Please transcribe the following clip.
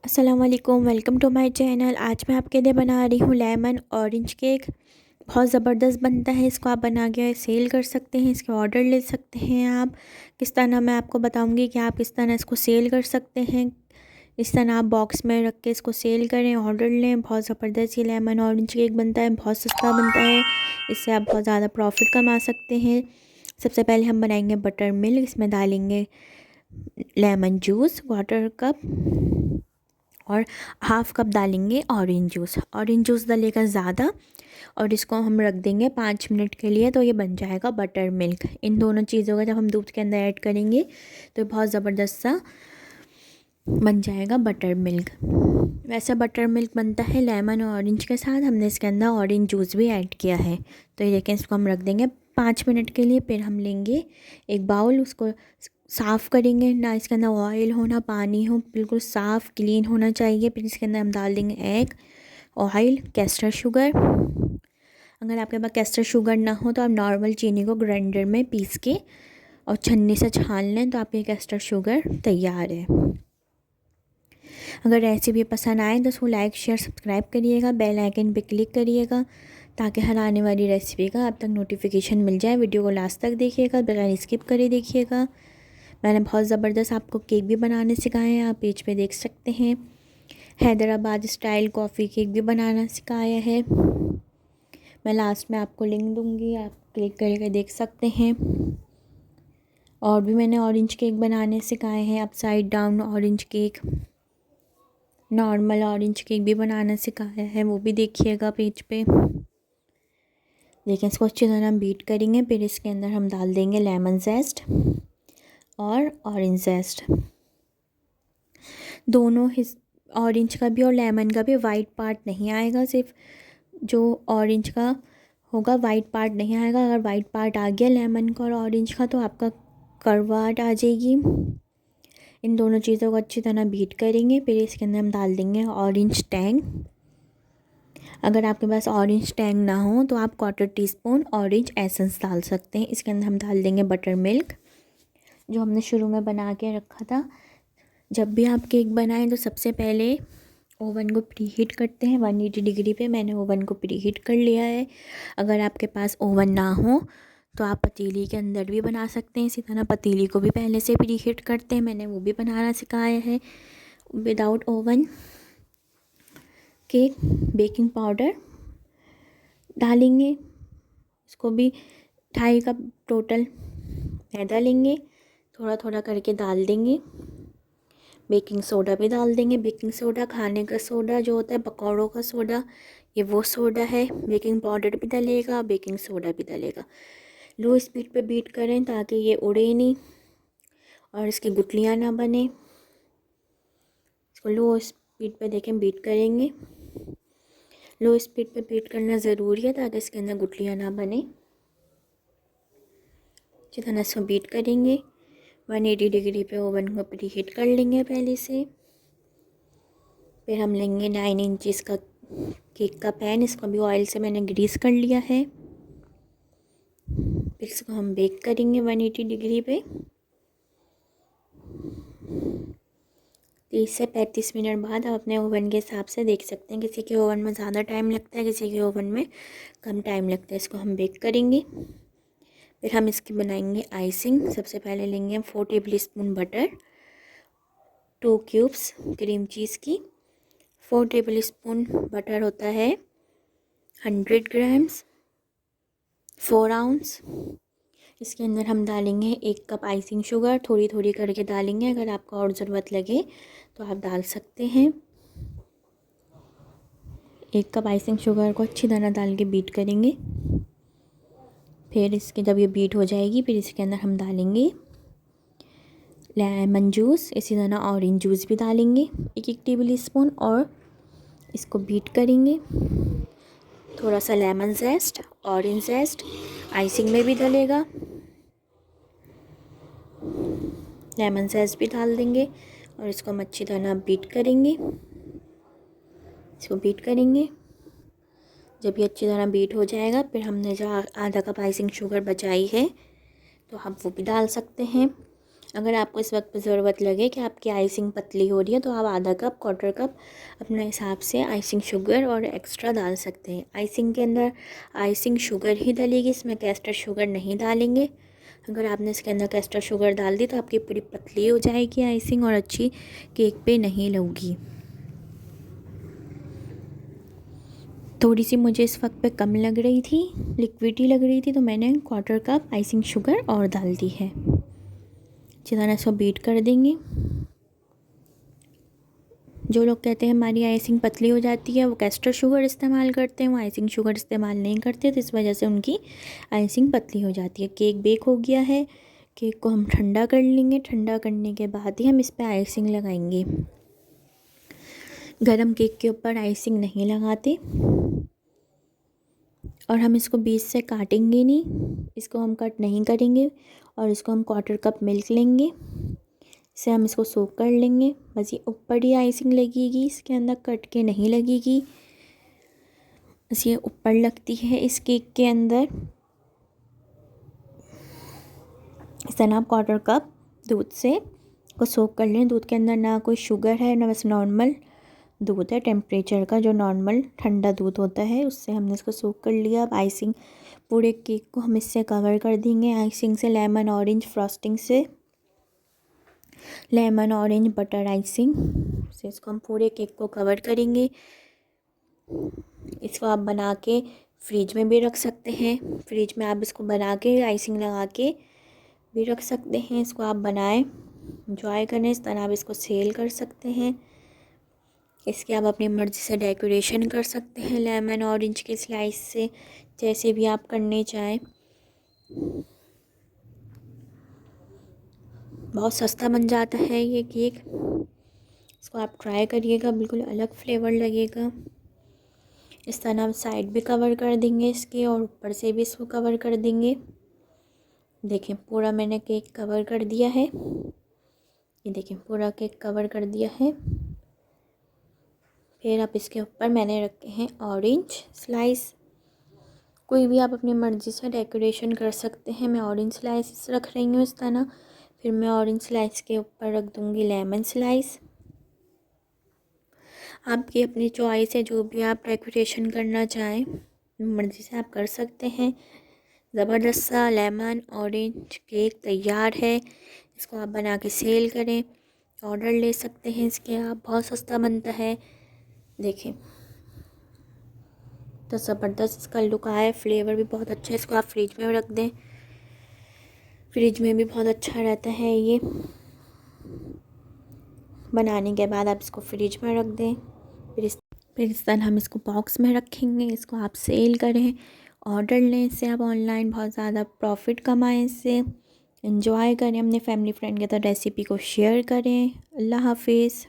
अस्सलाम वालेकुम, welcome to my channel. आज मैं आपके लिए बना रही हूँ लेमन ऑरेंज केक। बहुत ज़बरदस्त बनता है। इसको आप बना के सेल कर सकते हैं, इसके ऑर्डर ले सकते हैं। आप किस तरह, मैं आपको बताऊँगी कि आप किस तरह इसको सेल कर सकते हैं। इस तरह आप बॉक्स में रख के इसको सेल करें, ऑर्डर लें। बहुत ज़बरदस्त ये लेमन ऑरेंज केक बनता है, बहुत सस्ता बनता है। इससे आप बहुत ज़्यादा प्रॉफिट कमा सकते हैं। सबसे पहले हम बनाएंगे बटर मिल्क। इसमें डालेंगे लेमन जूस वाटर कप और हाफ़ कप डालेंगे ऑरेंज जूस। ऑरेंज जूस डालेगा ज़्यादा और इसको हम रख देंगे 5 मिनट के लिए, तो ये बन जाएगा बटर मिल्क। इन दोनों चीज़ों का जब हम दूध के अंदर ऐड करेंगे तो बहुत ज़बरदस्त सा बन जाएगा बटर मिल्क। वैसा बटर मिल्क बनता है लेमन और ऑरेंज के साथ। हमने इसके अंदर ऑरेंज जूस भी ऐड किया है। तो ये देखें, इसको हम रख देंगे 5 मिनट के लिए। फिर हम लेंगे एक बाउल, उसको साफ़ करेंगे। ना इसके अंदर ऑयल हो ना पानी हो, बिल्कुल साफ़ क्लीन होना चाहिए। फिर इसके अंदर हम डाल देंगे एग, ऑयल, कैस्टर शुगर। अगर आपके पास कैस्टर शुगर ना हो तो आप नॉर्मल चीनी को ग्राइंडर में पीस के और छन्नी से छान लें, तो आपकी कैस्टर शुगर तैयार है। अगर रेसिपी पसंद आए तो उसको लाइक, शेयर, सब्सक्राइब करिएगा। बेल आइकन पे क्लिक करिएगा ताकि हर आने वाली रेसिपी का आप तक नोटिफिकेशन मिल जाए। वीडियो को लास्ट तक देखिएगा, बगैर स्किप करे देखिएगा। मैंने बहुत ज़बरदस्त आपको केक भी बनाने सिखाए हैं, आप पेज पे देख सकते हैं। हैदराबाद स्टाइल कॉफ़ी केक भी बनाना सिखाया है। मैं लास्ट में आपको लिंक दूँगी, आप क्लिक करके देख सकते हैं। और भी मैंने ऑरेंज केक बनाने सिखाए हैं, upside down orange cake, normal orange cake भी बनाना सिखाया है, वो भी देखिएगा पेज पे। लेकिन इसको अच्छी तरह हम बीट करेंगे। फिर इसके अंदर हम डाल देंगे लेमन जेस्ट और ऑरेंज जेस्ट। दोनों ऑरेंज का भी और लेमन का भी वाइट पार्ट नहीं आएगा, सिर्फ जो ऑरेंज का होगा वाइट पार्ट नहीं आएगा। अगर वाइट पार्ट आ गया लेमन का और ऑरेंज का तो आपका कड़वाहट आ जाएगी। इन दोनों चीज़ों को अच्छी तरह बीट करेंगे। फिर इसके अंदर हम डाल देंगे ऑरेंज टैंग। अगर आपके पास ऑरेंज टैंग ना हो तो आप 1/4 टीस्पून ऑरेंज एसेंस डाल सकते हैं। इसके अंदर हम डाल देंगे बटर मिल्क जो हमने शुरू में बना के रखा था। जब भी आप केक बनाएं तो सबसे पहले ओवन को प्रीहीट करते हैं 180 डिग्री पे। मैंने ओवन को प्रीहीट कर लिया है। अगर आपके पास ओवन ना हो तो आप पतीली के अंदर भी बना सकते हैं। इसी तरह पतीली को भी पहले से प्रीहीट करते हैं, मैंने वो भी बनाना सिखाया है without oven. Cake baking powder डालेंगे, इसको भी 2.5 कप टोटल मैदा लेंगे, थोड़ा थोड़ा करके डाल देंगे। बेकिंग सोडा भी डाल देंगे। बेकिंग सोडा खाने का सोडा जो होता है, पकौड़ों का सोडा, ये वो सोडा है। बेकिंग पाउडर भी डलेगा, बेकिंग सोडा भी डलेगा। लो स्पीड पे बीट करें ताकि ये उड़े नहीं और इसकी गुठलियाँ ना बने। इसको लो स्पीड पे देखें बीट करेंगे। लो स्पीड पे बीट करना ज़रूरी है ताकि इसके अंदर गुठलियाँ ना बने। अच्छी तरह इसको बीट करेंगे। 180 डिग्री पे ओवन को प्रीहीट कर लेंगे पहले से। फिर हम लेंगे 9 इंचज़ का केक का पैन, इसको भी ऑयल से मैंने ग्रीस कर लिया है। फिर इसको हम बेक करेंगे 180 डिग्री पे 30 से 35 मिनट बाद। आप अपने ओवन के हिसाब से देख सकते हैं, किसी के ओवन में ज़्यादा टाइम लगता है, किसी के ओवन में कम टाइम लगता है। इसको हम बेक करेंगे। फिर हम इसकी बनाएंगे आइसिंग। सबसे पहले लेंगे हम 4 table spoon butter, 2 cubes cream cheese की। 4 टेबल स्पून बटर होता है 100 ग्राम्स, 4 आउंस। इसके अंदर हम डालेंगे 1 कप आइसिंग शुगर, थोड़ी थोड़ी करके डालेंगे। अगर आपको और ज़रूरत लगे तो आप डाल सकते हैं। 1 कप आइसिंग शुगर को अच्छी तरह डाल के बीट करेंगे। फिर इसके जब ये बीट हो जाएगी फिर इसके अंदर हम डालेंगे लेमन जूस, इसी तरह ऑरेंज जूस भी डालेंगे 1 टेबल स्पून और इसको बीट करेंगे। थोड़ा सा लेमन जेस्ट, ऑरेंज जेस्ट आइसिंग में भी डलेगा, लेमन जेस्ट भी डाल देंगे और इसको हम अच्छी तरह बीट करेंगे। इसको बीट करेंगे। जब ये अच्छी तरह बीट हो जाएगा फिर हमने जो आधा कप आइसिंग शुगर बचाई है तो आप वो भी डाल सकते हैं। अगर आपको इस वक्त ज़रूरत लगे कि आपकी आइसिंग पतली हो रही है तो आप आधा कप, क्वार्टर कप अपने हिसाब से आइसिंग शुगर और एक्स्ट्रा डाल सकते हैं। आइसिंग के अंदर आइसिंग शुगर ही डलेगी, इसमें कैस्टर शुगर नहीं डालेंगे। अगर आपने इसके अंदर कैस्टर शुगर डाल दी तो आपकी पूरी पतली हो जाएगी आइसिंग और अच्छी केक पे नहीं लगेगी। थोड़ी सी मुझे इस वक्त पे कम लग रही थी, लिक्विडी लग रही थी, तो मैंने क्वार्टर कप आइसिंग शुगर और डाल दी है। अच्छी तरह से बीट कर देंगे। जो लोग कहते हैं हमारी आइसिंग पतली हो जाती है वो कैस्टर शुगर इस्तेमाल करते हैं, वो आइसिंग शुगर इस्तेमाल नहीं करते, तो इस वजह से उनकी आइसिंग पतली हो जाती है। केक बेक हो गया है, केक को हम ठंडा कर लेंगे। ठंडा करने के बाद ही हम इस पर आइसिंग लगाएंगे। गरम केक के ऊपर आइसिंग नहीं लगाते। और हम इसको बीच से काटेंगे नहीं, इसको हम कट नहीं करेंगे। और इसको हम क्वार्टर कप मिल्क लेंगे, इसे हम इसको सोक कर लेंगे। बस ये ऊपर ही आइसिंग लगेगी, इसके अंदर कट के नहीं लगेगी, बस ये ऊपर लगती है इस केक के अंदर। इस तरह आप क्वार्टर कप दूध से को सोक कर लें। दूध के अंदर ना कोई शुगर है ना बस नॉर्मल दूध है, टेम्परेचर का जो नॉर्मल ठंडा दूध होता है उससे हमने इसको सोक कर लिया। अब आइसिंग पूरे केक को हम इससे कवर कर देंगे, आइसिंग से, लेमन ऑरेंज फ्रॉस्टिंग से, लेमन ऑरेंज बटर आइसिंग से इसको हम पूरे केक को कवर करेंगे। इसको आप बना के फ्रिज में भी रख सकते हैं। फ्रिज में आप इसको बना के आइसिंग लगा के भी रख सकते हैं। इसको आप बनाएं, इंजॉय करें। इस तरह आप इसको सेल कर सकते हैं। इसके आप अपनी मर्ज़ी से डेकोरेशन कर सकते हैं लेमन ऑरेंज के स्लाइस से, जैसे भी आप करने चाहें। बहुत सस्ता बन जाता है ये केक। इसको आप ट्राई करिएगा, बिल्कुल अलग फ्लेवर लगेगा। इस तरह हम साइड भी कवर कर देंगे इसके और ऊपर से भी इसको कवर कर देंगे। देखें पूरा मैंने केक कवर कर दिया है, ये देखें पूरा केक कवर कर दिया है। फिर आप इसके ऊपर मैंने रखे हैं ऑरेंज स्लाइस। कोई भी आप अपनी मर्ज़ी से डेकोरेशन कर सकते हैं। मैं ऑरेंज स्लाइस रख रही हूँ इस तरह। फिर मैं ऑरेंज स्लाइस के ऊपर रख दूँगी लेमन स्लाइस। आपकी अपनी चॉइस है, जो भी आप डेकोरेशन करना चाहें मर्ज़ी से आप कर सकते हैं। ज़बरदस्त सा लेमन ऑरेंज केक तैयार है। इसको आप बना के सेल करें, ऑर्डर ले सकते हैं इसके आप। बहुत सस्ता बनता है। देखें तो ज़बरदस्त इसका लुक आया है, फ्लेवर भी बहुत अच्छा है। इसको आप फ्रिज में रख दें, फ्रिज में भी बहुत अच्छा रहता है ये। बनाने के बाद आप इसको फ्रिज में रख दें। फिर इस तरह हम इसको बॉक्स में रखेंगे। इसको आप सेल करें, ऑर्डर लें, इससे आप ऑनलाइन बहुत ज़्यादा प्रॉफिट कमाएं, इससे एंजॉय करें। अपने फैमिली फ्रेंड के साथ रेसिपी को शेयर करें। अल्लाह हाफिज़।